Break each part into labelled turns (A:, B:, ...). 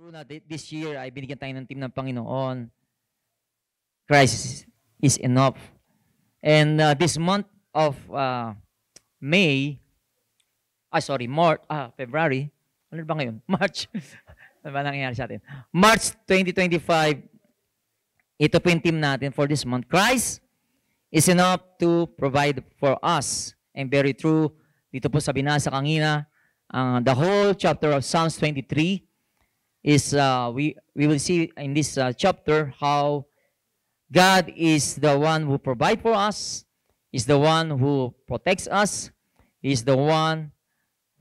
A: true na this year ay binigyan tayo ng team ng Panginoon. Christ is enough. And this month of February. Ano ba ngayon? March. Ano ba nangyayari sa atin? March 2025, ito po yung team natin for this month. Christ is enough to provide for us. And very true, dito po sa binasa kanina, the whole chapter of Psalms 23 is, we will see in this chapter how God is the one who provides for us, is the one who protects us, is the one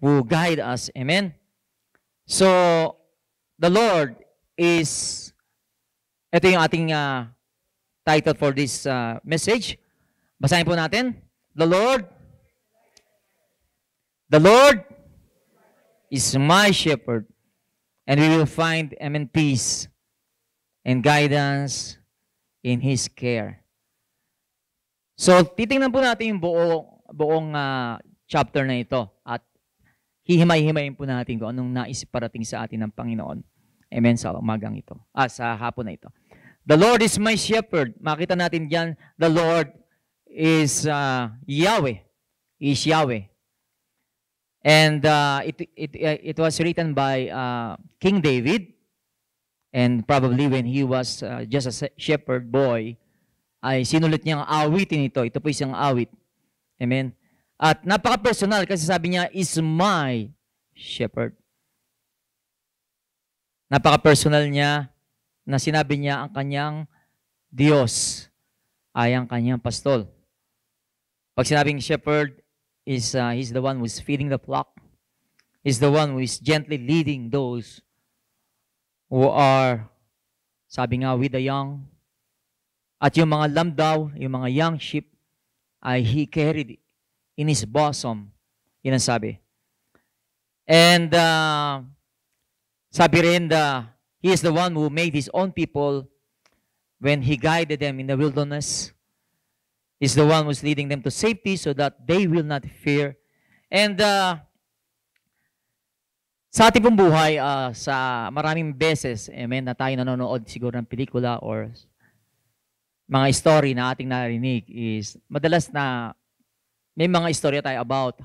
A: who guides us. Amen? So, the Lord is, ito yung ating title for this message. Basahin po natin. The Lord is my shepherd, and we will find peace and guidance in His care. So, titingnan po natin yung buong chapter na ito at hihimay-himayin po natin kung anong nais parating sa atin ng Panginoon. Amen, sa umagang ito. Sa hapon na ito. The Lord is my shepherd. Makita natin diyan, the Lord is Yahweh. Is Yahweh. And it was written by King David. And probably when he was just a shepherd boy, ay sinulit niya ang awitin ito. Ito po isang awit. Amen. At napaka-personal kasi sabi niya, is my shepherd. Napaka-personal niya na sinabi niya ang kanyang Diyos ay ang kanyang pastol. Pag sinabing shepherd, he's the one who's feeding the flock. He's the one who is gently leading those who are, sabi nga, with the young. At yung mga lamb daw, yung mga young sheep, ay He carried in His bosom. Yun ang sabi. And sabi rin, He is the one who made His own people when He guided them in the wilderness. He's the one who's leading them to safety so that they will not fear. And sa ating pong buhay, sa maraming beses, amen, na tayo nanonood siguro ng pelikula or mga story na ating narinig is, madalas na may mga istorya tayo about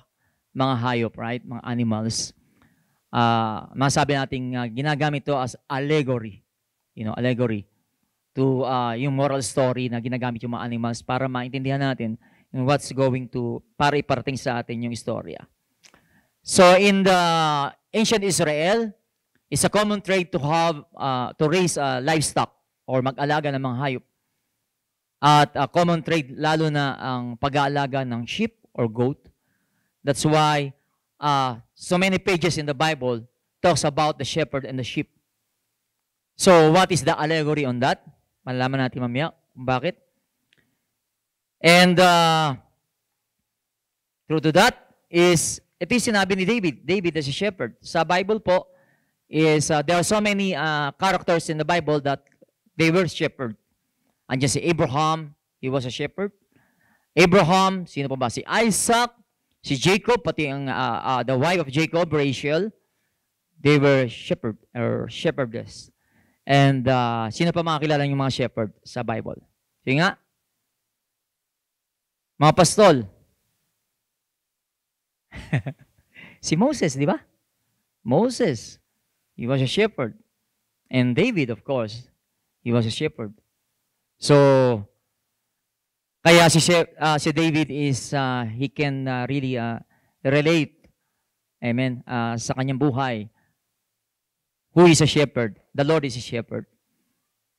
A: mga hayop, right? Mga animals. Masabi natin ginagamit to as allegory. Allegory to yung moral story na ginagamit yung mga animals para maintindihan natin yung what's going to, para iparating sa atin yung istorya. So in the ancient Israel, it's a common trait to have, to raise livestock or mag-alaga ng mga hayop. At a common trait lalo na ang pag-aalaga ng sheep or goat. That's why so many pages in the Bible talks about the shepherd and the sheep. So what is the allegory on that? Malalaman natin mamaya kung bakit. And true to that is, ito yung sinabi ni David. David as a shepherd. Sa Bible po, is there are so many characters in the Bible that they were shepherd. Andiyan si Abraham, he was a shepherd. Abraham, sino pa ba? Si Isaac, si Jacob, pati ang the wife of Jacob, Rachel, they were shepherd or shepherdess. And sino pa makakilala yung mga shepherd sa Bible? Sige nga. Mga pastol. Si Moses, di ba? Moses, he was a shepherd. And David, of course, he was a shepherd. So, kaya si David is, he can really relate, amen, sa kanyang buhay. Who is a shepherd? The Lord is a shepherd.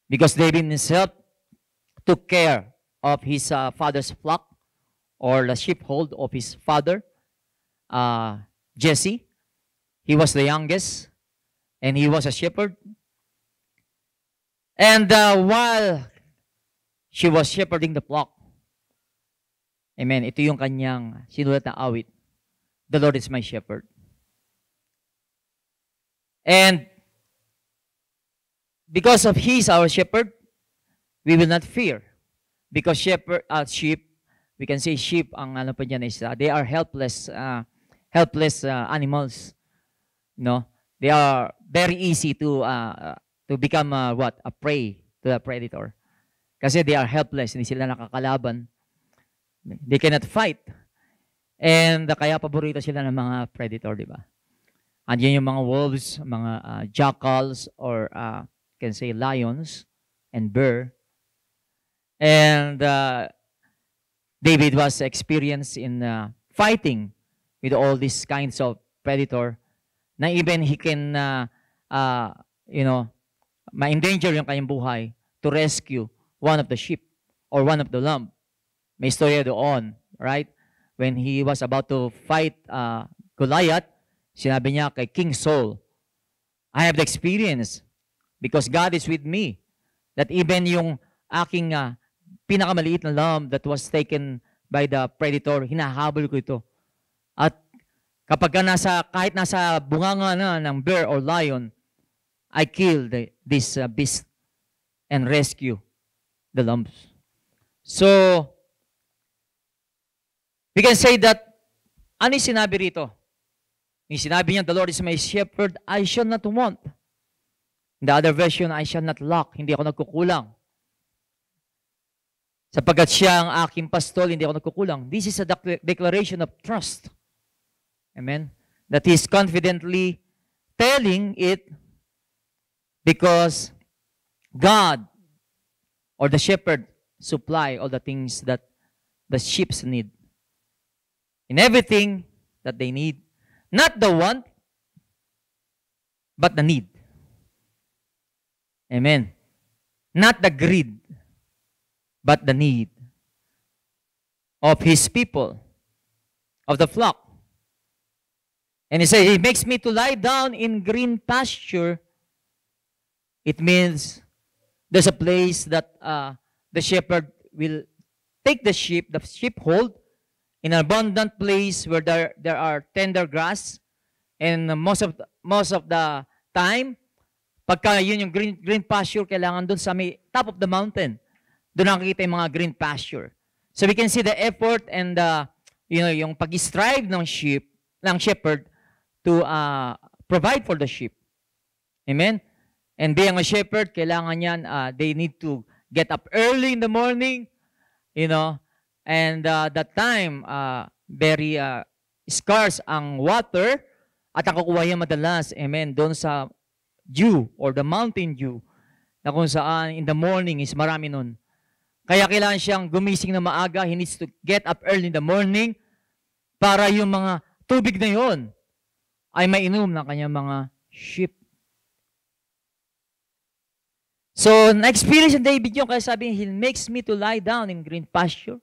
A: Because David himself took care of his father's flock or the sheepfold of his father, Jesse. He was the youngest and he was a shepherd. And while she was shepherding the flock, amen, ito yung kanyang sinulat na awit. The Lord is my shepherd. And because of He is our shepherd, we will not fear. Because sheep, we can say sheep, ang ano pa dyan is, they are helpless animals. No? They are very easy to become a prey to the predator. Kasi they are helpless, hindi sila nakakalaban. They cannot fight. And kaya paborito sila ng mga predator, di ba? Andiyan yung mga wolves, mga jackals, or can say lions and bear. And David was experienced in fighting with all these kinds of predator na even he can, ma-endanger yung kanyang buhay to rescue one of the sheep or one of the lamb. May storya doon, right? When he was about to fight Goliath, sinabi niya kay King Saul, I have the experience because God is with me that even yung aking pinakamaliit na lamb that was taken by the predator, hinahabol ko ito. At kapag kahit nasa bunganga na ng bear or lion, I kill this beast and rescue the lambs. So, we can say that, ano yung sinabi rito? Yung sinabi niya, the Lord is my shepherd, I shall not want. In the other version, I shall not lack. Hindi ako nagkukulang. Sapagkat siya ang aking pastol, hindi ako nagkukulang. This is a declaration of trust. Amen? That he is confidently telling it because God or the shepherd supply all the things that the sheep need. In everything that they need. Not the want, but the need. Amen. Not the greed, but the need of His people, of the flock. And He said, He makes me to lie down in green pasture. It means there's a place that the shepherd will take the sheepfold, in an abundant place where there are tender grass, and most of the time, pagka yun yung green pasture, kailangan dun sa may top of the mountain. Doon nakikita yung mga green pasture. So we can see the effort and yung pag-strive ng shepherd to provide for the sheep. Amen? And being a shepherd, kailangan yan, they need to get up early in the morning, and that time, very scarce ang water, at ang kukuha yan madalas, amen, doon sa dew or the mountain dew, na kung saan in the morning is marami nun. Kaya kailangan siyang gumising na maaga. He needs to get up early in the morning para yung mga tubig na yon ay mainom ng kanyang mga sheep. So, na-experience ng David yun, kaya sabi, He makes me to lie down in green pasture.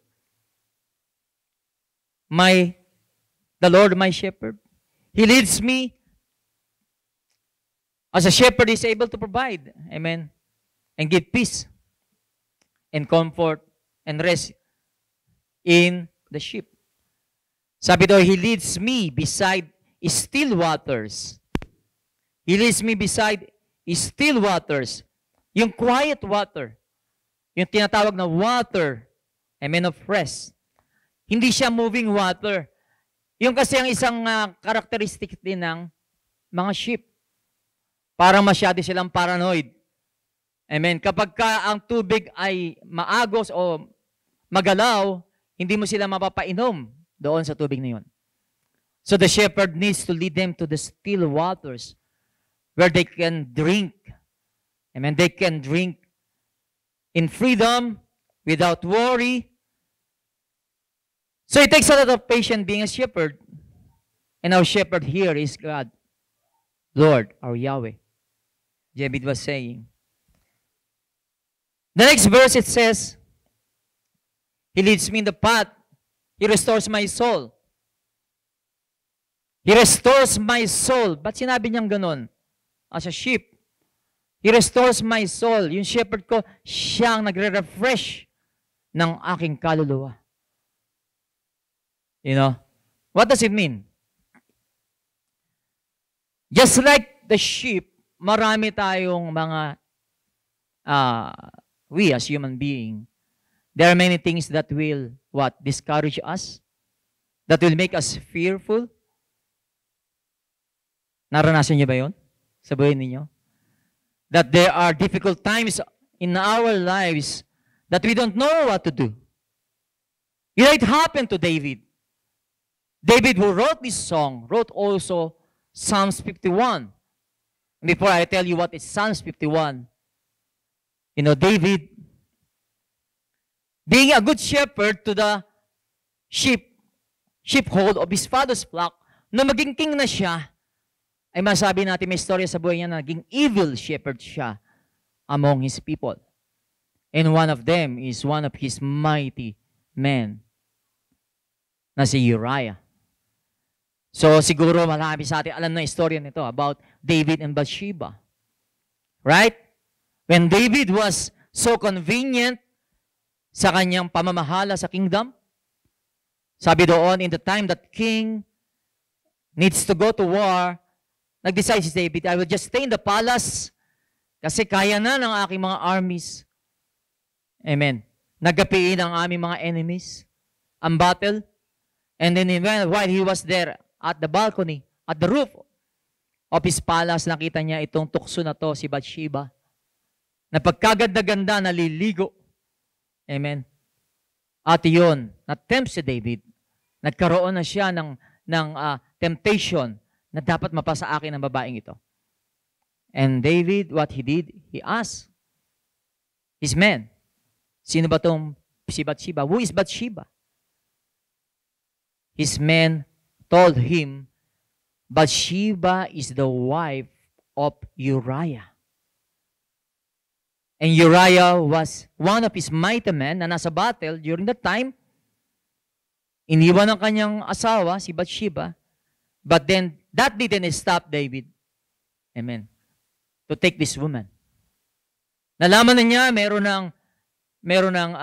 A: The Lord my shepherd. He leads me as a shepherd is able to provide. Amen. And give peace and comfort and rest in the sheep. Sabi daw, He leads me beside still waters. He leads me beside still waters. Yung quiet water. Yung tinatawag na water. Amen, of rest. Hindi siya moving water. Yung kasi ang isang characteristic din ng mga sheep. Parang masyado silang paranoid. Amen. Kapag ang tubig ay maagos o magalaw, hindi mo sila mapapainom doon sa tubig na yun. So the shepherd needs to lead them to the still waters where they can drink. Amen. They can drink in freedom, without worry. So it takes a lot of patience being a shepherd. And our shepherd here is God, Lord, our Yahweh. David was saying. The next verse it says, He leads me in the path. He restores my soul. He restores my soul. Ba't sinabi niyang ganun? As a sheep. He restores my soul. Yung shepherd ko, siyang nagre-refresh ng aking kaluluwa. What does it mean? Just like the sheep, marami tayong mga, we as human being, there are many things that will, discourage us, that will make us fearful. Naranasan niyo ba yun? sa buhay ninyo? That there are difficult times in our lives that we don't know what to do. It happened to David. David, who wrote this song, wrote also Psalms 51. Before I tell you what is Psalms 51, David, being a good shepherd to the sheepfold of his father's flock, nung maging king na siya, ay masabi natin may istorya sa buhay niya na naging evil shepherd siya among his people. And one of them is one of his mighty men na si Uriah. So siguro marami sa atin alam na istorya nito about David and Bathsheba. Right? When David was so convenient sa kanyang pamamahala sa kingdom, sabi doon, in the time that king needs to go to war, nag-decide si David, I will just stay in the palace kasi kaya na ng aking mga armies. Amen. Nagapiin ang aming mga enemies, ang battle. And then while he was there at the balcony, at the roof of his palace, nakita niya itong tukso na to, si Bathsheba, na pagkaganda-ganda, naliligo. Amen. At yun, na-tempt si David. Nagkaroon na siya ng temptation na dapat mapasa akin ng babaeng ito. And David, what he did, he asked his men, sino ba itong si Bathsheba? Who is Bathsheba? His men told him, Bathsheba is the wife of Uriah. And Uriah was one of his mighty men na nasa battle during that time. Iniwan ng kanyang asawa, si Bathsheba. But then, that didn't stop David. Amen. To take this woman. Nalaman na niya, meron ng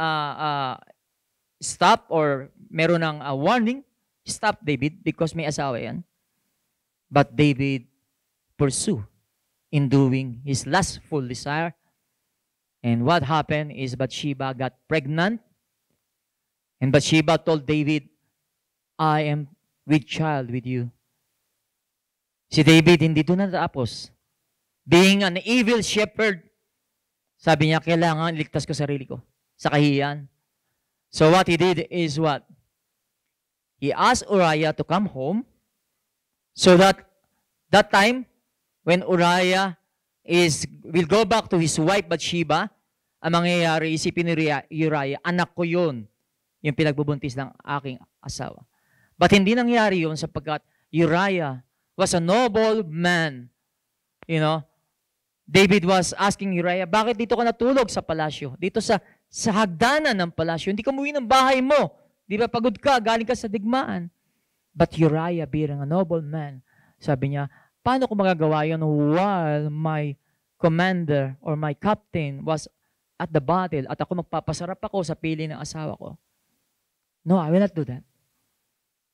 A: stop or meron ng warning. Stop David because may asawa yan. But David pursue in doing his lustful desire. And what happened is Bathsheba got pregnant. And Bathsheba told David, I am with child with you. Si David hindi doon natapos. Being an evil shepherd, sabi niya, kailangan iligtas ko sarili ko sa kahihiyan. So what he did is what? He asked Uriah to come home so that time when Uriah will go back to his wife Bathsheba, ang mangyayari, isipin ni Uriah, anak ko yun, yung pinagbubuntis ng aking asawa. But hindi nangyari yun sapagkat Uriah was a noble man. David was asking Uriah, bakit dito ka natulog sa palasyo? Dito sa hagdanan ng palasyo. Hindi ka umuwi ng bahay mo. Di ba pagod ka, galing ka sa digmaan. But Uriah, being a noble man, sabi niya, paano ko magagawa yun while my commander or my captain was at the battle at ako magpapasarap ako sa pili ng asawa ko? No, I will not do that.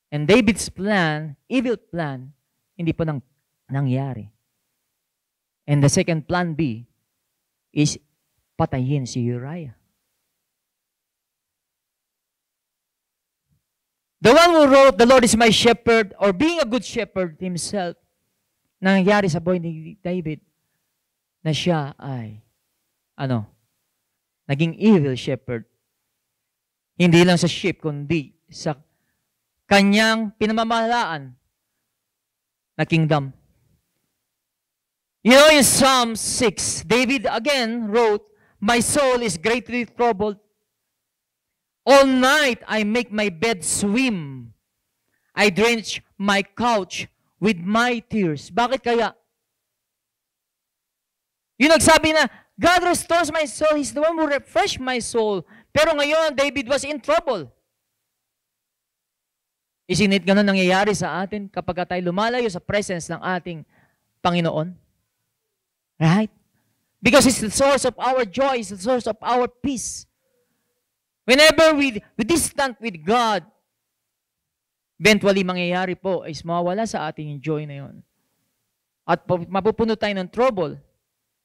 A: And David's plan, evil plan, hindi po nangyari. And the second plan B is patayin si Uriah. The one who wrote, the Lord is my shepherd, or being a good shepherd himself, nangyari sa buhay ni David, na siya ay, naging evil shepherd. Hindi lang sa sheep, kundi sa kanyang pinamamahalaan na kingdom. In Psalm 6, David again wrote, my soul is greatly troubled. All night I make my bed swim. I drench my couch with my tears. Bakit kaya? Yung nagsabi na, God restores my soul. He's the one who refreshed my soul. Pero ngayon, David was in trouble. Isinit ganun nangyayari sa atin kapag tayo lumalayo sa presence ng ating Panginoon. Right? Because it's the source of our joy, it's the source of our peace. Whenever we distant with God, eventually mangyayari po is mawawala sa ating yung joy na yun. At mapupuno tayo ng trouble.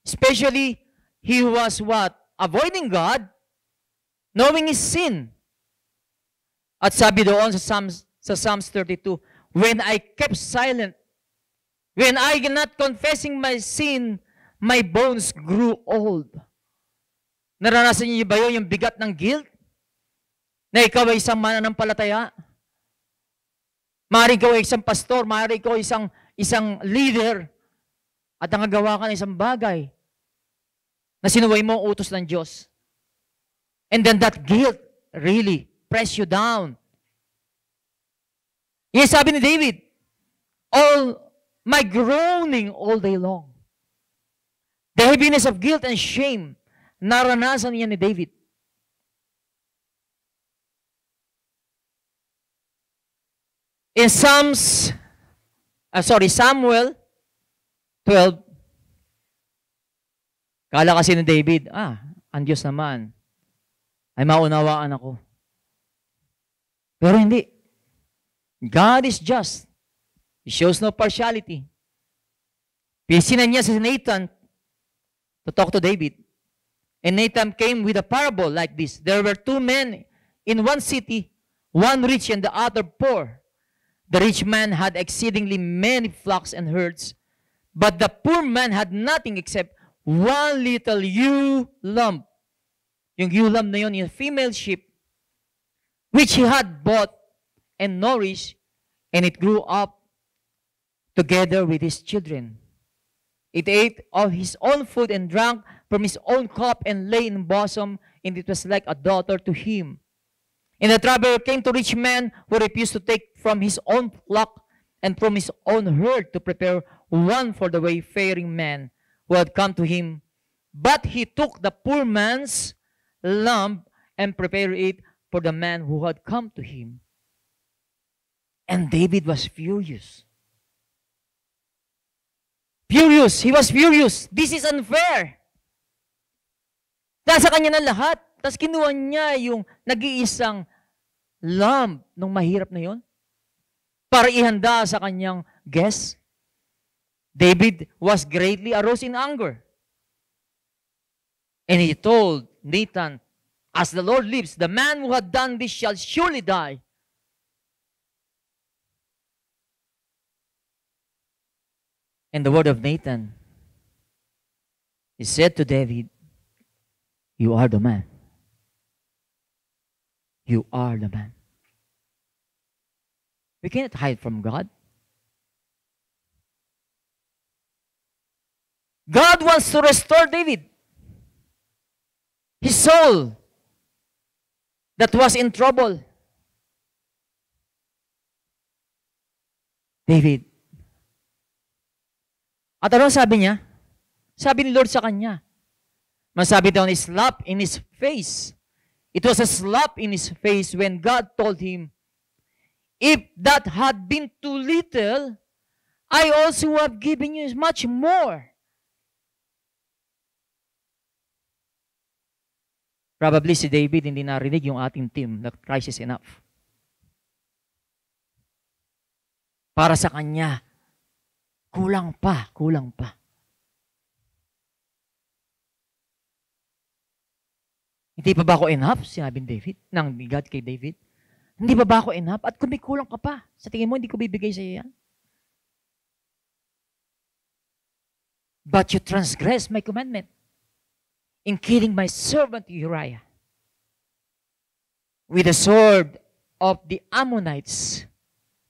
A: Especially, he was what? Avoiding God, knowing his sin. At sabi doon sa Psalms 32, when I kept silent When I not confessing my sin, my bones grew old. Naranasan niyo ba yun, yung bigat ng guilt? Na ikaw ay isang mananampalataya? Maaari ikaw ay isang pastor, maaari ikaw ay isang leader, at nangagawa ka ng isang bagay na sinuway mo ang utos ng Diyos. And then that guilt really press you down. Yes, sabi ni David, all my groaning all day long. The heaviness of guilt and shame, naranasan niya ni David. In Samuel 12, kala kasi ni David, ang Diyos naman, ay maunawaan ako. Pero hindi. God is just. He shows no partiality. Pinsinan niya si Nathan to talk to David. And Nathan came with a parable like this. There were two men in one city, one rich and the other poor. The rich man had exceedingly many flocks and herds, but the poor man had nothing except one little ewe lamb. Yung ewe lamb na yun, yung female sheep, which he had bought and nourished, and it grew up together with his children. It ate of his own food and drank from his own cup and lay in bosom, and it was like a daughter to him. And the traveler came to rich man who refused to take from his own flock and from his own herd to prepare one for the wayfaring man who had come to him. But he took the poor man's lamb and prepared it for the man who had come to him. And David was furious. Furious. He was furious. This is unfair. Nasa kanya na lahat. Tapos kinuha niya yung nag-iisang lamb nung mahirap na yon para ihanda sa kanyang guest. David was greatly aroused in anger. And he told Nathan, as the Lord lives, the man who had done this shall surely die. And the word of Nathan, he said to David, you are the man. You are the man. We cannot hide from God. God wants to restore David. His soul that was in trouble. David. At ano sabi niya? Sabi ni Lord sa kanya. Masabi daw ni slap in his face. It was a slap in his face when God told him, if that had been too little, I also have given you much more. Probably si David hindi narinig yung ating team na Christ is enough. Para sa kanya, kulang pa, kulang pa. Hindi pa ba ako enough? Sinabi ng God kay David. Hindi pa ba ako enough? At kung may kulang ka pa, sa tingin mo, hindi ko bibigay sa iyo yan? But you transgress my commandment in killing my servant Uriah with the sword of the Ammonites.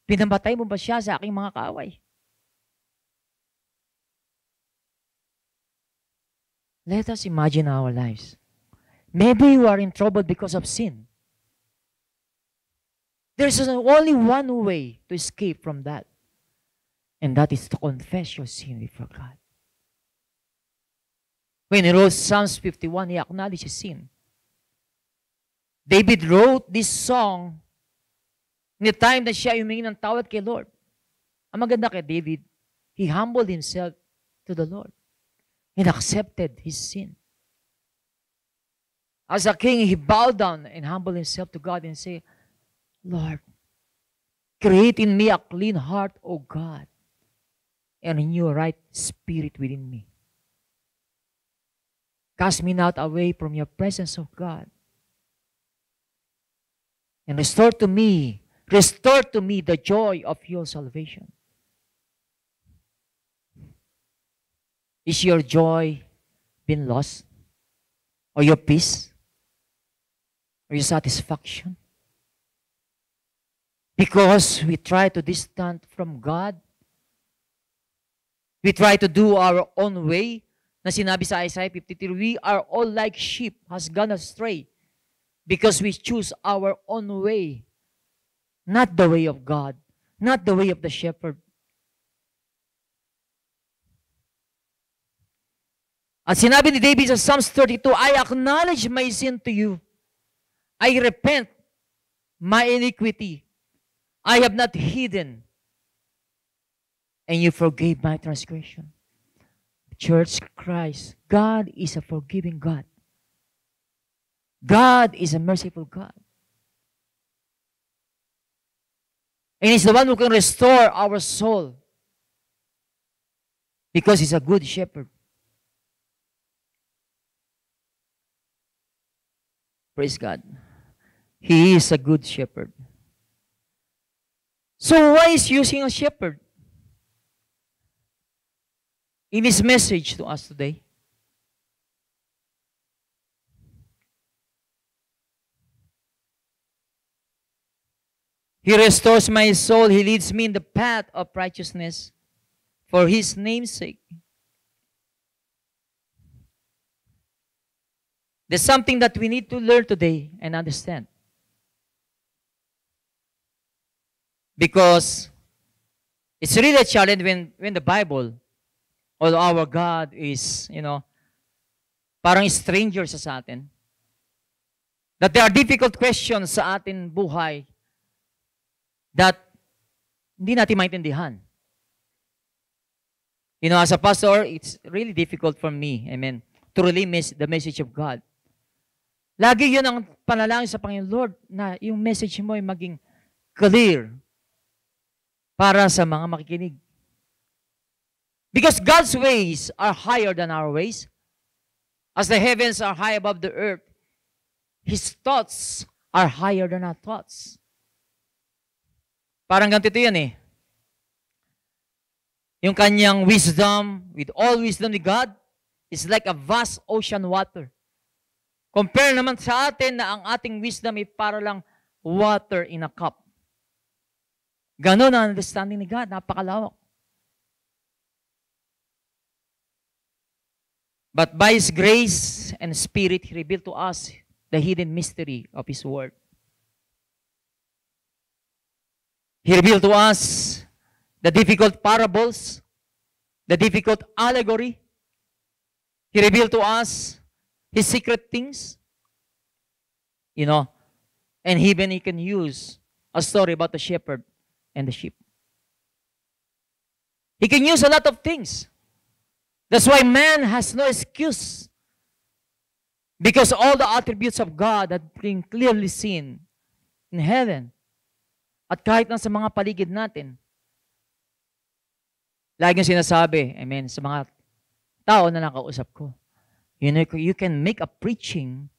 A: Pinamatay mo ba siya sa aking mga kaaway? Let us imagine our lives. Maybe you are in trouble because of sin. There's only one way to escape from that. And that is to confess your sin before God. When he wrote Psalms 51, he acknowledged his sin. David wrote this song in the time that siya humingi ng tawad kay Lord. Ang maganda kay David, he humbled himself to the Lord and accepted his sin. As a king, he bowed down and humbled himself to God and said, Lord, create in me a clean heart, O God, and renew a right spirit within me. Cast me not away from your presence, O God, and restore to me the joy of your salvation. Is your joy been lost? Or your peace? Or your satisfaction? Because we try to distant from God. We try to do our own way. Na sinabi sa Isaiah 53, we are all like sheep has gone astray because we choose our own way. Not the way of God. Not the way of the shepherd. At sinabi ni David sa Psalms 32, I acknowledge my sin to you. I repent my iniquity. I have not hidden. And you forgave my transgression. Church Christ, God is a forgiving God. God is a merciful God. And He's the one who can restore our soul. Because He's a good shepherd. Praise God. He is a good shepherd. So why is using a shepherd in His message to us today? He restores my soul. He leads me in the path of righteousness for His name's sake. There's something that we need to learn today and understand. Because it's really a challenge when the Bible or our God is, parang stranger sa atin. That there are difficult questions sa atin buhay that hindi natin maintindihan. As a pastor, it's really difficult for me, amen, to relay the message of God. Lagi yun ang panalangin sa Panginoon, Lord, na yung message mo ay maging clear para sa mga makikinig. Because God's ways are higher than our ways. As the heavens are high above the earth, His thoughts are higher than our thoughts. Parang ganito yan eh. Yung kanyang wisdom, with all wisdom ni God, is like a vast ocean water. Compare naman sa atin na ang ating wisdom ay para lang water in a cup. Ganon ang understanding ni God. Napakalawak. But by His grace and Spirit, He revealed to us the hidden mystery of His Word. He revealed to us the difficult parables, the difficult allegory. He revealed to us His secret things. And even He can use a story about the shepherd and the sheep. He can use a lot of things. That's why man has no excuse. Because all the attributes of God have been clearly seen in heaven. At kahit na sa mga paligid natin. Laging sinasabi, amen, sa mga tao na nakausap ko. You can make a preaching.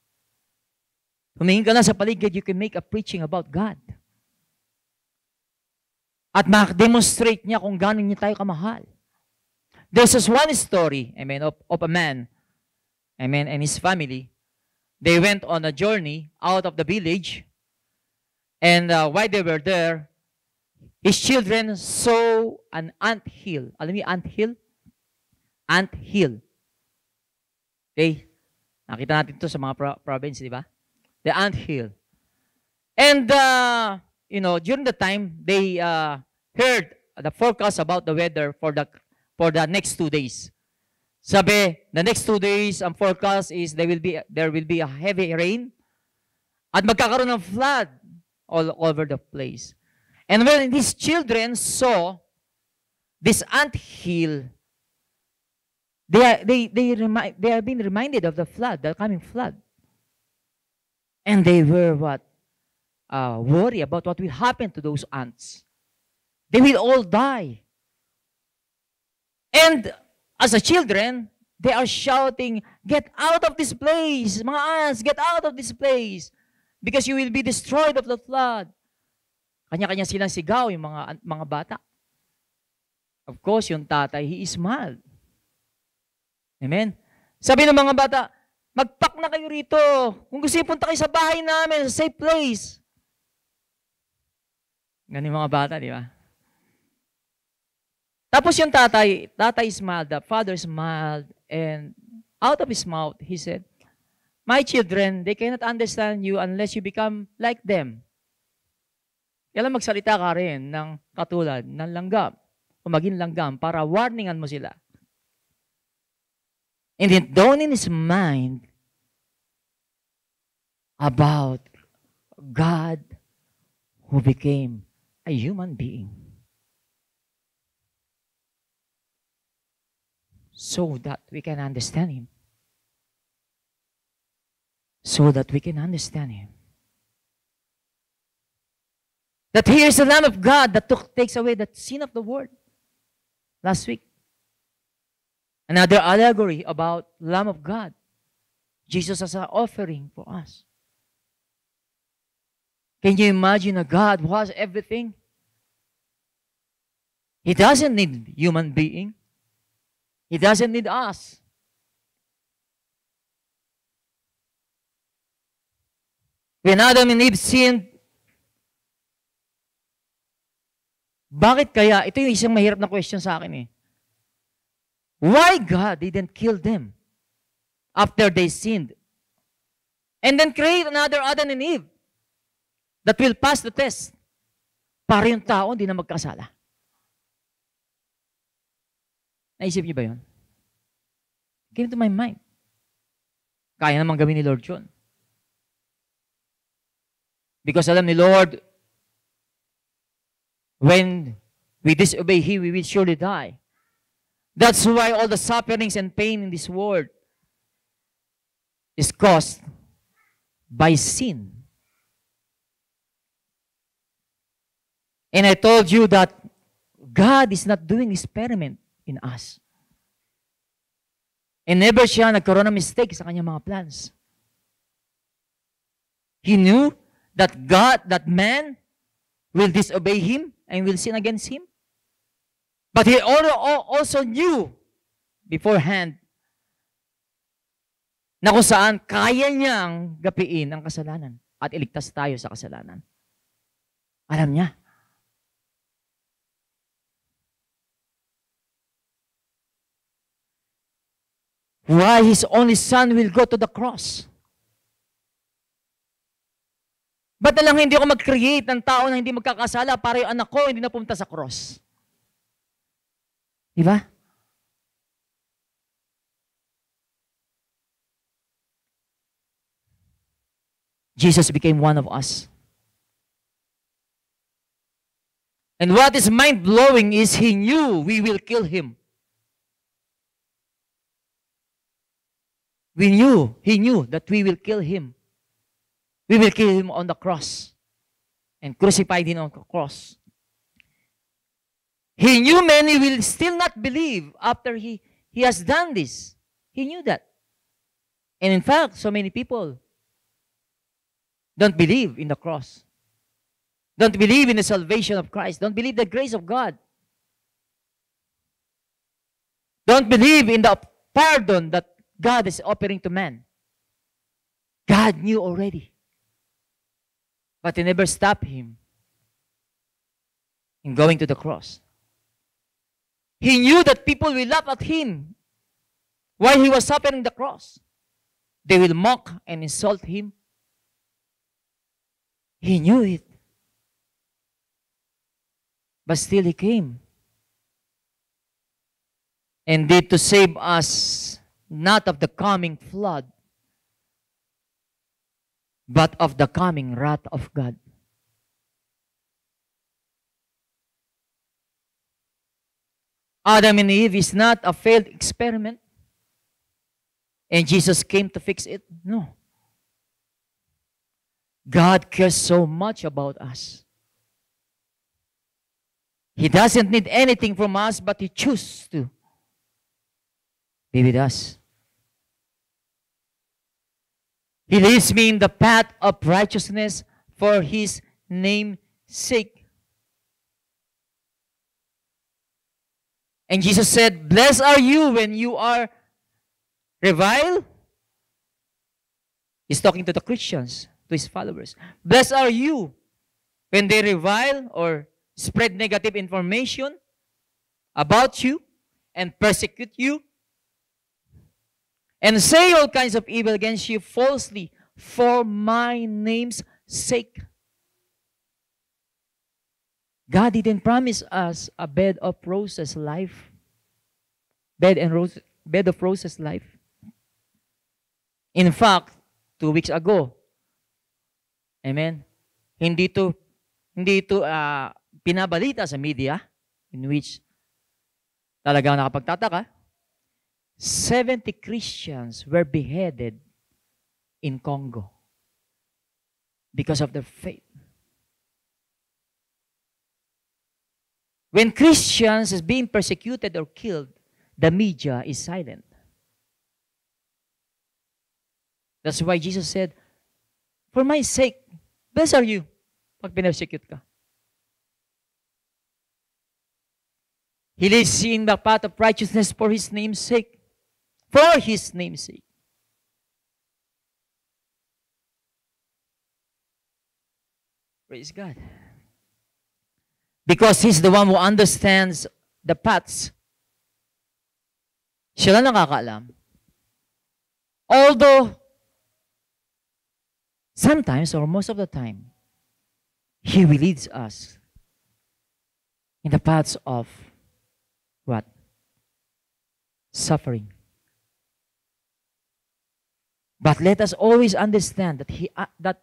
A: Humingin ka lang sa paligid, you can make a preaching about God. At ma-demonstrate niya kung gano'n niya tayo kamahal. There's this one story, amen, of a man, amen, and his family. They went on a journey out of the village. And while they were there, his children saw an anthill. Alam niyo anthill? Anthill. Okay? Nakita natin ito sa mga province, di ba? The anthill. And, during the time, they heard the forecast about the weather for the next 2 days. Sabi, the next 2 days, ang forecast is there will be a heavy rain at magkakaroon ng flood all over the place. And when these children saw this anthill, they have been reminded of the flood, the coming flood. And they were worried about what will happen to those ants. They will all die. And as a children, they are shouting, "Get out of this place! Mga ants, get out of this place! Because you will be destroyed of the flood." Kanya-kanya silang sigaw, yung mga bata. Of course, yung tatay, he is mad. Amen? Sabi ng mga bata, mag-pack na kayo rito. Kung gusto niyo, punta kayo sa bahay namin, sa safe place. Ganun yung mga bata, di ba? Tapos yung tatay smiled, the father smiled, and out of his mouth, he said, "My children, they cannot understand you unless you become like them." Kailan magsalita ka rin ng katulad ng langgam o maging langgam para warningan mo sila. And it dawned in his mind about God who became a human being so that we can understand Him. So that we can understand Him. That He is the Lamb of God that takes away the sin of the world. Last week. Another allegory about Lamb of God. Jesus as an offering for us. Can you imagine a God who has everything? He doesn't need human being. He doesn't need us. When Adam and Eve sinned, bakit kaya? Ito yung isang mahirap na question sa akin eh. Why God didn't kill them after they sinned? And then create another Adam and Eve that will pass the test para yung tao hindi na magkasala. Naisip niyo ba yun? Came to my mind. Kaya naman gawin ni Lord yun. Because alam ni Lord, when we disobey Him, we will surely die. That's why all the sufferings and pain in this world is caused by sin. And I told you that God is not doing experiment in us. And never siya nagkaroon ng mistake sa kanyang mga plans. He knew that that man will disobey Him and will sin against Him. But He also knew beforehand na kung saan kaya niyang gapiin ang kasalanan at iligtas tayo sa kasalanan. Alam niya. Why His only Son will go to the cross. Ba't na lang hindi ako mag-create ng tao na hindi magkakasala para yung anak ko hindi na pumunta sa cross? Diba? Jesus became one of us. And what is mind-blowing is He knew we will kill Him. He knew that we will kill Him. We will kill Him on the cross and crucify Him on the cross. He knew many will still not believe after He has done this. He knew that. And in fact, so many people don't believe in the cross. Don't believe in the salvation of Christ. Don't believe the grace of God. Don't believe in the pardon that God is offering to man. God knew already. But He never stopped Him in going to the cross. He knew that people will laugh at Him while He was suffering the cross. They will mock and insult Him. He knew it. But still He came. And did to save us not of the coming flood, but of the coming wrath of God. Adam and Eve is not a failed experiment, and Jesus came to fix it. No. God cares so much about us. He doesn't need anything from us, but He chooses to be with us. He leads me in the path of righteousness for His name's sake. And Jesus said, "Blessed are you when you are Revile? He's talking to the Christians, to his followers. Blessed are you when they revile or spread negative information about you and persecute you and say all kinds of evil against you falsely for my name's sake. God didn't promise us a bed of roses life. Bed of roses life. In fact, 2 weeks ago, amen, hindi ito pinabalita sa media in which talagang nakapagtataka, 70 Christians were beheaded in Congo because of their faith. When Christians is being persecuted or killed, the media is silent. That's why Jesus said, for my sake, blessed are you pag pinersecute ka. He leads you in the path of righteousness for His name's sake. For His name's sake. Praise God. Because He's the one who understands the paths. Siya lang nakakaalam. Although, sometimes or most of the time, He will lead us in the paths of what? Suffering. But let us always understand that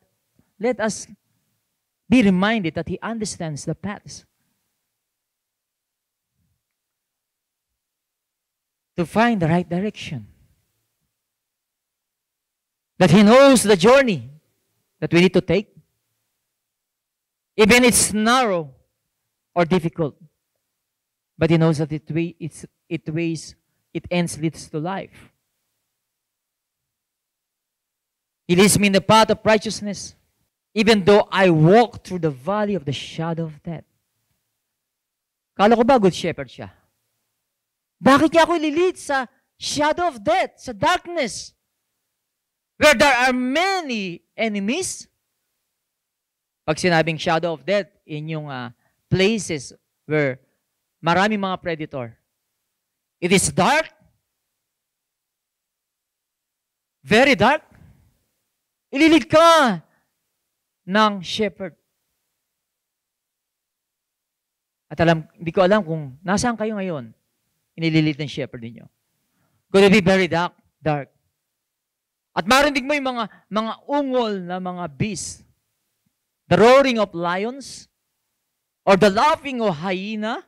A: let us be reminded that He understands the paths. To find the right direction. That He knows the journey that we need to take. Even it's narrow or difficult. But He knows that it ends leads to life. He leads me in the path of righteousness, even though I walk through the valley of the shadow of death. Kala ko ba good shepherd siya? Bakit niya ako ililid sa shadow of death, sa darkness, where there are many enemies? Pag sinabing shadow of death, in yung places where maraming mga predator. It is dark. Very dark. Ililid ka ng shepherd. At hindi ko alam kung nasaan kayo ngayon, inililid ng shepherd ninyo. Could it be very dark? Dark. At marinig mo yung mga ungol na mga beasts. The roaring of lions, or the laughing of hyena.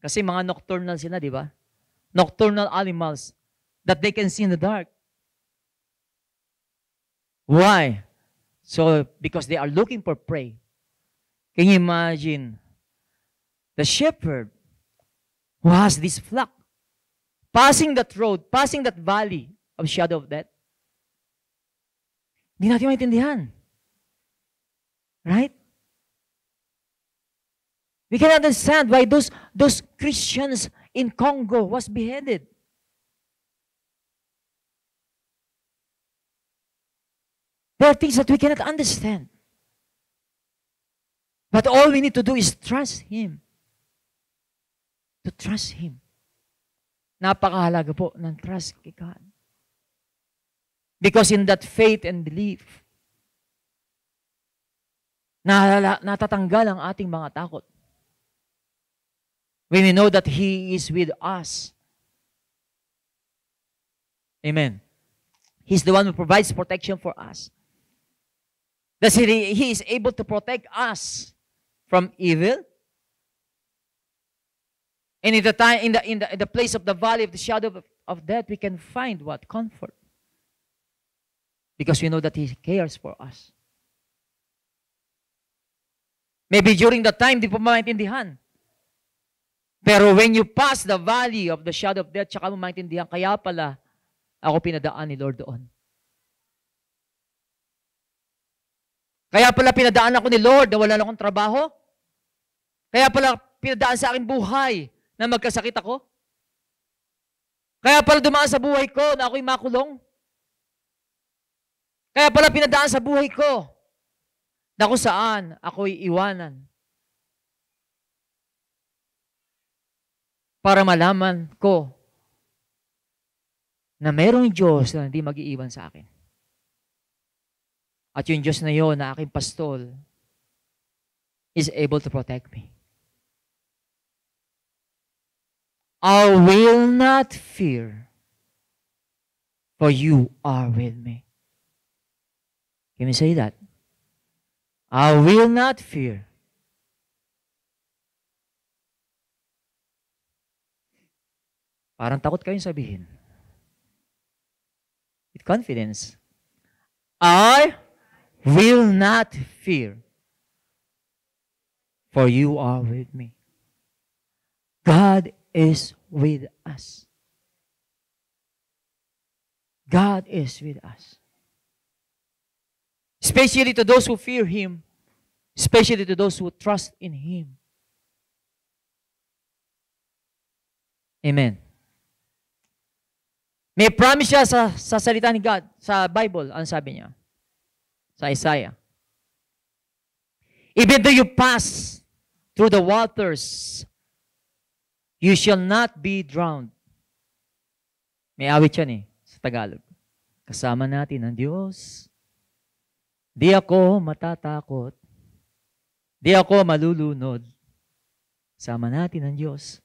A: Kasi mga nocturnal sila, di ba? Nocturnal animals that they can see in the dark. Why? So, because they are looking for prey. Can you imagine the shepherd who has this flock passing that road, passing that valley of shadow of death? Hindi natin maintindihan. Right? We can understand why those Christians in Congo was beheaded. There are things that we cannot understand. But all we need to do is trust Him. To trust Him. Napakahalaga po ng trust kay God. Because in that faith and belief, natatanggal ang ating mga takot. When we know that He is with us. Amen. He's the one who provides protection for us. That He is able to protect us from evil. And in the place of the valley of the shadow of death, we can find what? Comfort. Because we know that He cares for us. Maybe during that time, di po maintindihan. Pero when you pass the valley of the shadow of death, tsaka mo maintindihan, kaya pala ako pinadaan ni Lord doon. Kaya pala pinadaan ako ni Lord na wala na akong trabaho. Kaya pala pinadaan sa aking buhay na magkasakit ako. Kaya pala dumaan sa buhay ko na ako'y makulong. Kaya pala pinadaan sa buhay ko na kung saan ako'y iwanan. Para malaman ko na mayroong Diyos na hindi mag-iiwan sa akin. At yung Diyos na yun na aking pastol is able to protect me. I will not fear, for you are with me. Can you say that? I will not fear. Parang takot kayong sabihin. With confidence. I will not fear, for you are with me. God is with us. God is with us. Especially to those who fear Him. Especially to those who trust in Him. Amen. May promise siya sa salita ni God, sa Bible, ang sabi niya, sa Isaiah. Even though you pass through the waters, you shall not be drowned. May awit yan sa Tagalog. Kasama natin ang Diyos. Di ako matatakot. Di ako malulunod. Kasama natin ang Diyos.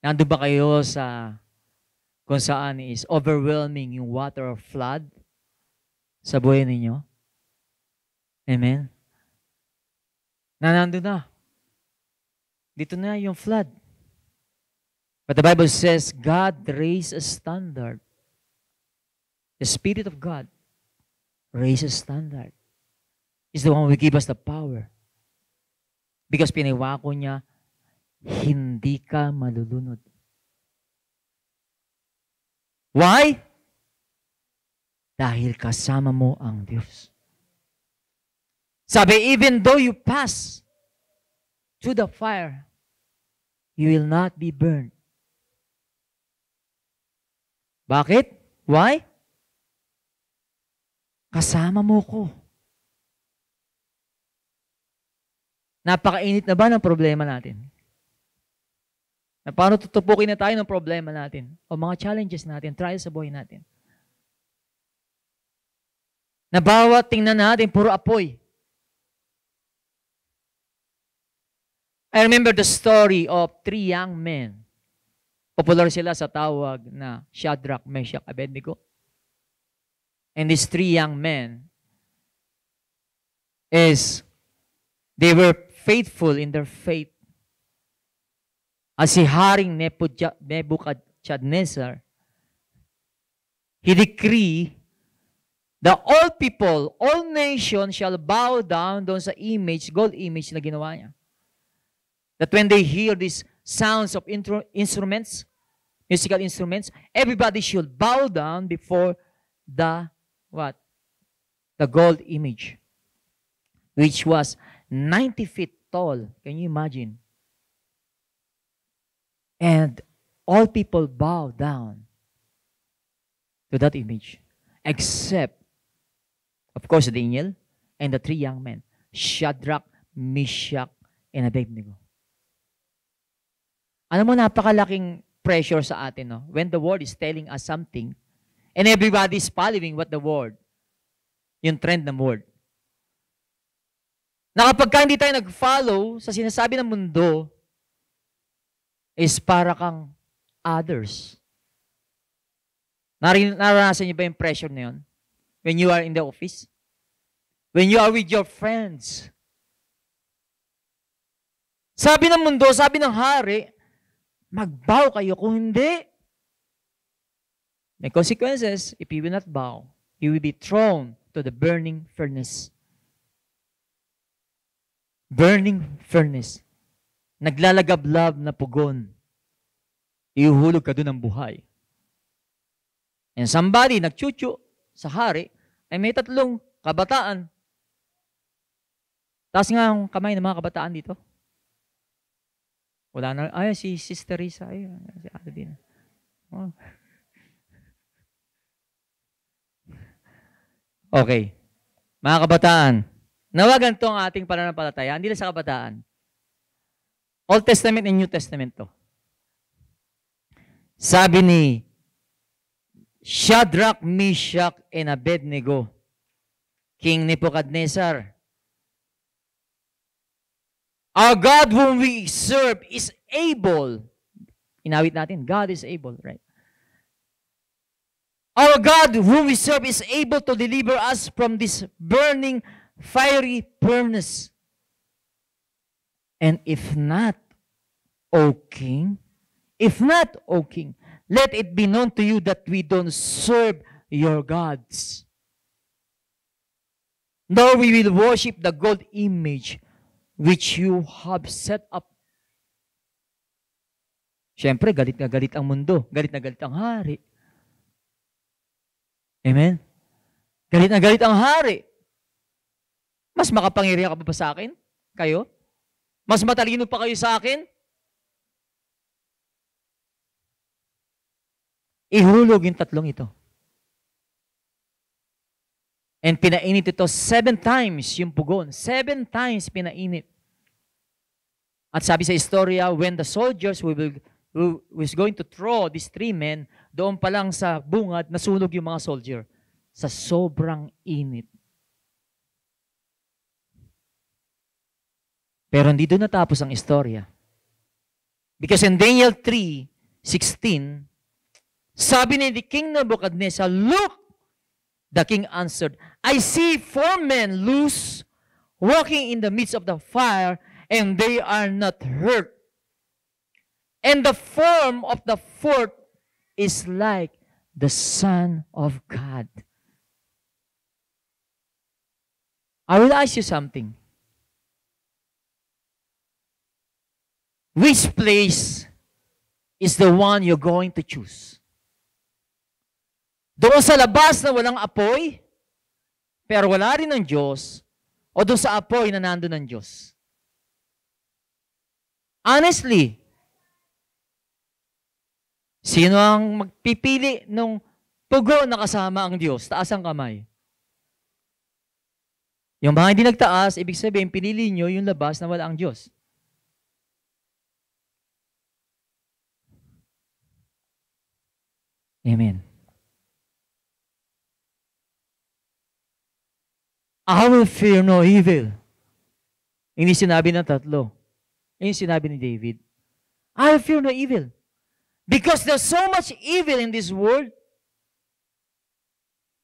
A: Nandun ba kayo sa kung saan is overwhelming yung water of flood sa buhay ninyo? Amen? Nandun na. Dito na yung flood. But the Bible says, God raised a standard. The Spirit of God raised a standard. Is the one who give us the power. Because pinawako niya, hindi ka malulunod. Why? Dahil kasama mo ang Diyos. Sabi, even though you pass through the fire, you will not be burned. Bakit? Why? Kasama mo ko. Napakainit na ba ng problema natin? Na paano tutupukin na tayo ng problema natin? O mga challenges natin, trials sa buhay natin? Na bawat tingnan natin, puro apoy. I remember the story of 3 young men. Popular sila sa tawag na Shadrach, Meshach, Abednego. And these 3 young men they were faithful in their faith. As si Haring Nebuchadnezzar, he decree that all people, all nations shall bow down doon sa image, gold image na ginawa niya. That when they hear these sounds of instruments, musical instruments, everybody should bow down before the what? The gold image, which was 90 feet tall. Can you imagine? And all people bow down to that image, except, of course, Daniel and the 3 young men, Shadrach, Meshach, and Abednego. Alam mo, napakalaking pressure sa atin, no? When the word is telling us something, and everybody is following what the word, yung trend ng word. Na kapag hindi tayo nag-follow sa sinasabi ng mundo, is para kang others. Naranasan niyo ba yung pressure na yun? When you are in the office? When you are with your friends? Sabi ng mundo, sabi ng hari, mag-bow kayo. Kung hindi, may consequences. If you will not bow, you will be thrown to the burning furnace. Burning furnace. Naglalagablab na pugon. Ihuhulog ka doon ng buhay. And somebody nagchuchu sa hari, ay may 3 kabataan. Taas nga ang kamay ng mga kabataan dito. Wala na, ay si Sister Risa, ay si Aldina. Oh. Okay. Mga kabataan, nawagan to ang ating pananampalataya, hindi lang sa kabataan. Old Testament and New Testament to. Sabi ni Shadrach, Meshach, and Abednego, King Nebuchadnezzar, our God whom we serve is able. Inawit natin, God is able, right? Our God whom we serve is able to deliver us from this burning, fiery furnace. And if not, O King, let it be known to you that we don't serve your gods. Nor we will worship the gold image which you have set up. Siyempre, galit na galit ang mundo. Galit na galit ang hari. Amen? Galit na galit ang hari. Mas makapangyarihan ka pa ba sa akin? Kayo? Mas matalino pa kayo sa akin? Ihulog yung tatlong ito. And pinainit ito 7 times yung pugon. 7 times pinainit. At sabi sa istorya, when the soldiers who was going to throw these 3 men, doon pa lang sa bungad, nasunog yung mga soldier. Sa sobrang init. Pero hindi doon natapos ang istorya. Because in Daniel 3:16, sabi ni the King Nebuchadnezzar, look! The king answered, I see 4 men loose, walking in the midst of the fire, and they are not hurt. And the form of the 4th is like the Son of God. I will ask you something. Which place is the one you're going to choose? Doon sa labas na walang apoy, pero wala rin ng Diyos, o doon sa apoy na nandun ng Diyos? Honestly, sino ang magpipili nung pugo na kasama ang Diyos? Taas ang kamay. Yung mga hindi nagtaas, ibig sabihin, pinili nyo yung labas na wala ang Diyos. Amen. I will fear no evil. Hindi sinabi ng tatlo. Hindi sinabi ni David. I will fear no evil. Because there's so much evil in this world.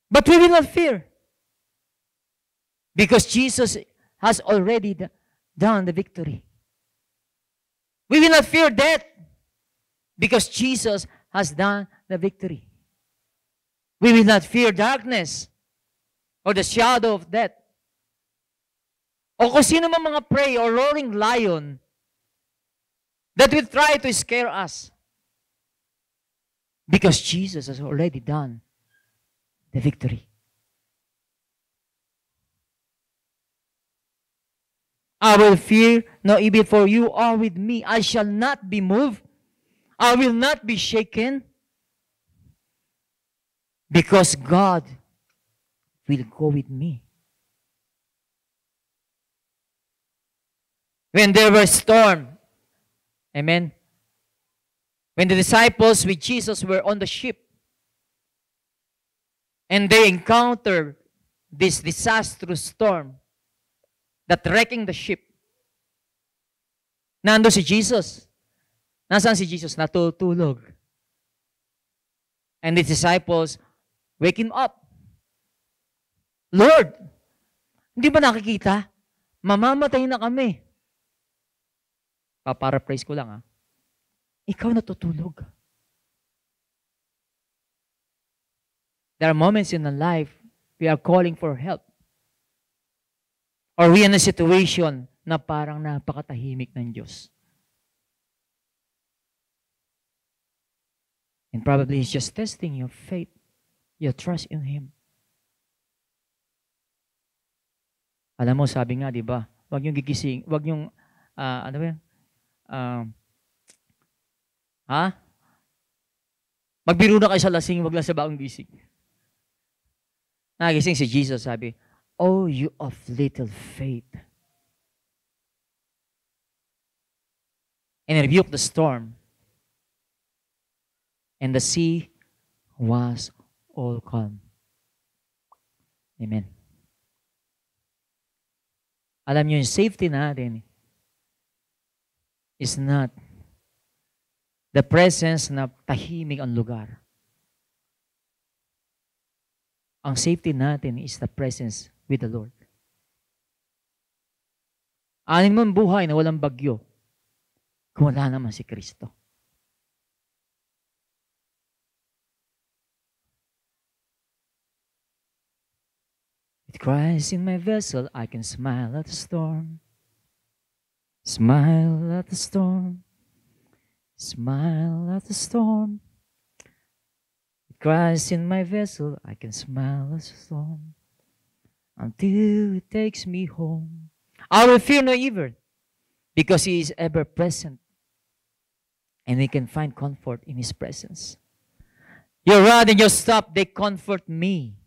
A: But we will not fear. Because Jesus has already done the victory. We will not fear death. Because Jesus has done the victory. We will not fear darkness or the shadow of death. O kung sino man mga prey or roaring lion that will try to scare us. Because Jesus has already done the victory. I will fear no evil, for you are with me. I shall not be moved. I will not be shaken. Because God will go with me. When there was storm, amen, when the disciples with Jesus were on the ship, and they encountered this disastrous storm that wrecking the ship, nando si Jesus. Nasaan si Jesus? Natutulog. And the disciples wake him up. Lord, hindi ba nakikita? Mamamatay na kami. Paparaphrase ko lang ha. Ikaw natutulog. There are moments in our life we are calling for help. Or we in a situation na parang napakatahimik ng Diyos. And probably He's just testing your faith, your trust in Him. Alam mo, sabi nga, di ba, wag yung gigising, wag yung, ano ba yan? Magbiro na kayo sa lasing, wag lang sa bagong gising. Nagising si Jesus, sabi, "Oh, you of little faith." And rebuked the storm. And the sea was all calm. Amen. Alam niyo, yung safety natin is not the presence na tahimik ang lugar. Ang safety natin is the presence with the Lord. Anin mo ang buhay na walang bagyo kung wala naman si Kristo. With Christ in my vessel, I can smile at the storm. Smile at the storm. Smile at the storm. With Christ in my vessel, I can smile at the storm. Until it takes me home. I will fear no evil, because He is ever present. And we can find comfort in His presence. Your rod and your staff, they comfort me.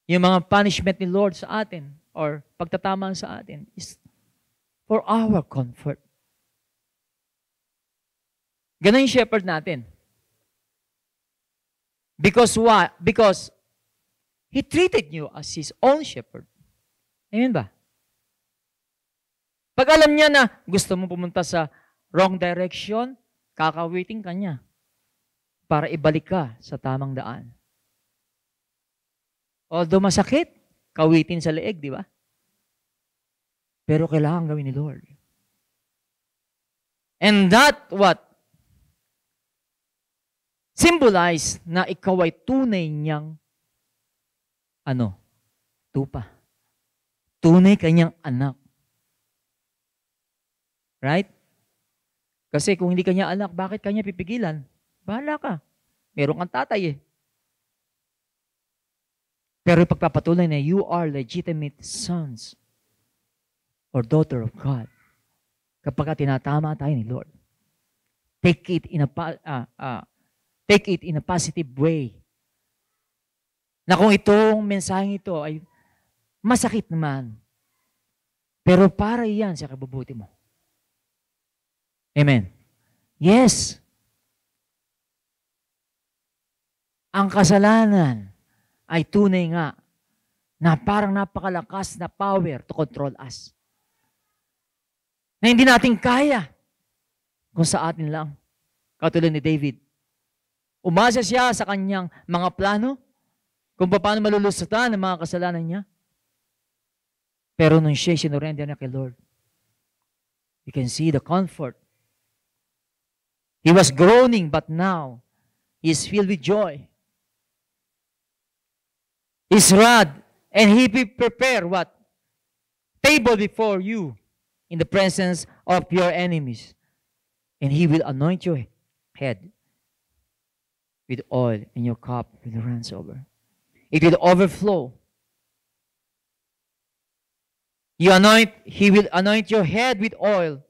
A: Yung mga punishment ni Lord sa atin or pagtatama sa atin is for our comfort. Ganun yung shepherd natin. Because what? Because He treated you as His own shepherd. Amen ba? Pag alam niya na gusto mo pumunta sa wrong direction, kakawiting ka niya para ibalik ka sa tamang daan. Although masakit, kawitin sa leeg, di ba? Pero kailangan gawin ni Lord. And that what? Symbolize na ikaw ay tunay niyang tupa. Tunay kanyang anak. Right? Kasi kung hindi kanya anak, bakit kanya pipigilan? Bahala ka. Meron kang tatay eh. Pero ipagpapatuloy na you are legitimate sons or daughter of God. Kapag tinatama tayo ni Lord, take it in a positive way. Na kung itong mensaheng ito ay masakit naman, pero para iyan sa kabubuti mo. Amen. Yes. Ang kasalanan ay tunay nga na parang napakalakas na power to control us. Na hindi natin kaya kung sa atin lang. Katulad ni David. Umasa siya sa kanyang mga plano kung paano malulusutan ang mga kasalanan niya. Pero nung siya sinurrender na kay Lord, you can see the comfort. He was groaning, but now he is filled with joy. His rod, and He prepare what? Table before you in the presence of your enemies. And He will anoint your head with oil, and your cup will run over. It will overflow. He will anoint your head with oil,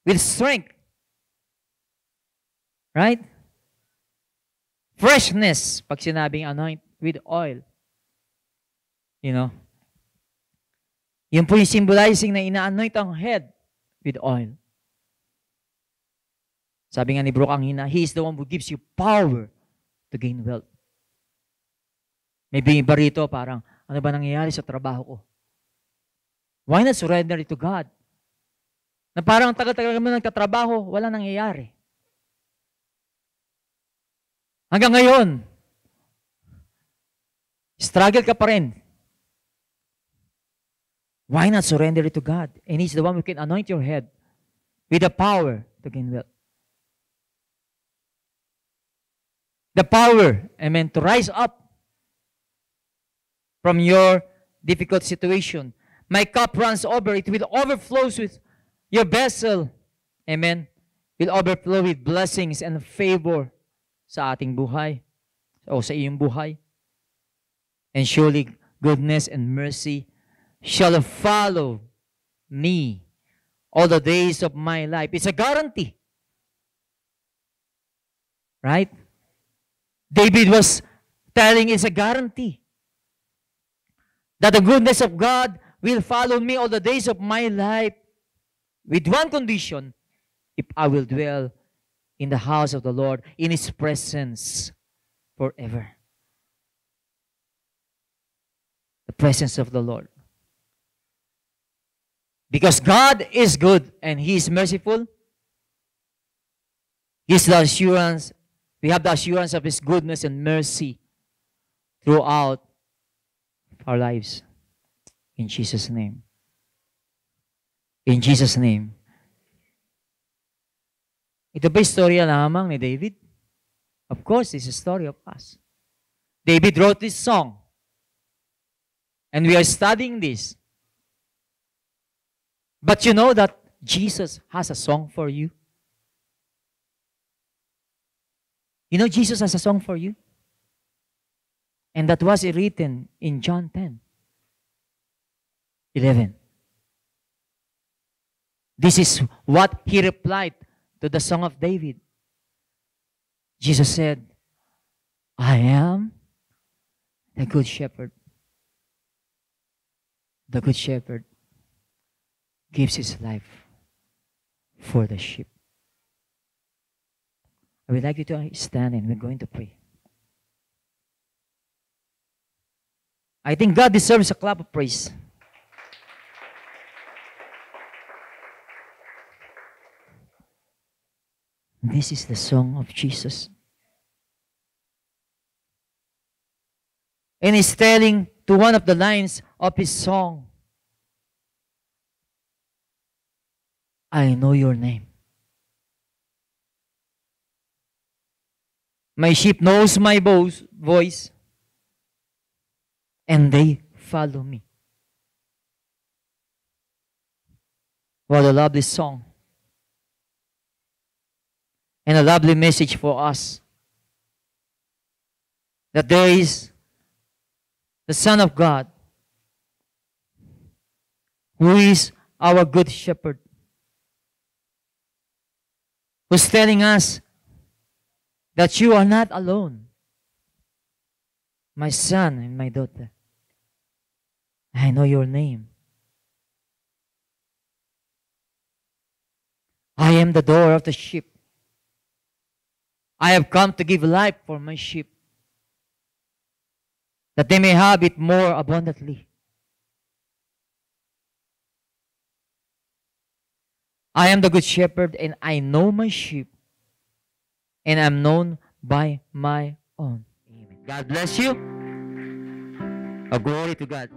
A: with strength. Right? Freshness, pag sinabing anoint with oil. You know? Yun po yung symbolizing na ina-anoint ang head with oil. Sabi nga ni Brooke Anghina, He is the one who gives you power to gain wealth. Maybe iba rito parang, ano ba nangyayari sa trabaho ko? Why not surrender it to God? Na parang tagal-tagal mo nagtatrabaho, wala nangyayari. Hanggang ngayon, struggle ka pa rin. Why not surrender it to God? And He's the one who can anoint your head with the power to gain wealth. The power, amen, to rise up from your difficult situation. My cup runs over. It will overflow with your vessel. Amen. Will overflow with blessings and favor sa ating buhay o sa iyong buhay. And surely goodness and mercy shall follow me all the days of my life. It's a guarantee. Right? David was telling it's a guarantee that the goodness of God will follow me all the days of my life, with one condition: if I will dwell in the house of the Lord, in His presence forever. The presence of the Lord. Because God is good and He is merciful, He's the assurance, we have the assurance of His goodness and mercy throughout our lives. In Jesus' name. In Jesus' name. Ito ba istorya lamang ni David? Of course, it's a story of us. David wrote this song. And we are studying this. But you know that Jesus has a song for you? You know Jesus has a song for you? And that was written in John 10:11. This is what He replied to the song of David. Jesus said, I am the good shepherd. The good shepherd gives his life for the sheep. I would like you to stand and we're going to pray. I think God deserves a clap of praise. This is the song of Jesus. And He's telling to one of the lines of His song, I know your name. My sheep knows my voice, and they follow me. What a lovely song. And a lovely message for us. That there is the Son of God, who is our good shepherd, who's telling us that you are not alone, my son and my daughter. I know your name. I am the door of the sheep. I have come to give life for my sheep, that they may have it more abundantly. I am the good shepherd, and I know my sheep, and am known by my own. Amen. God bless you. A glory to God.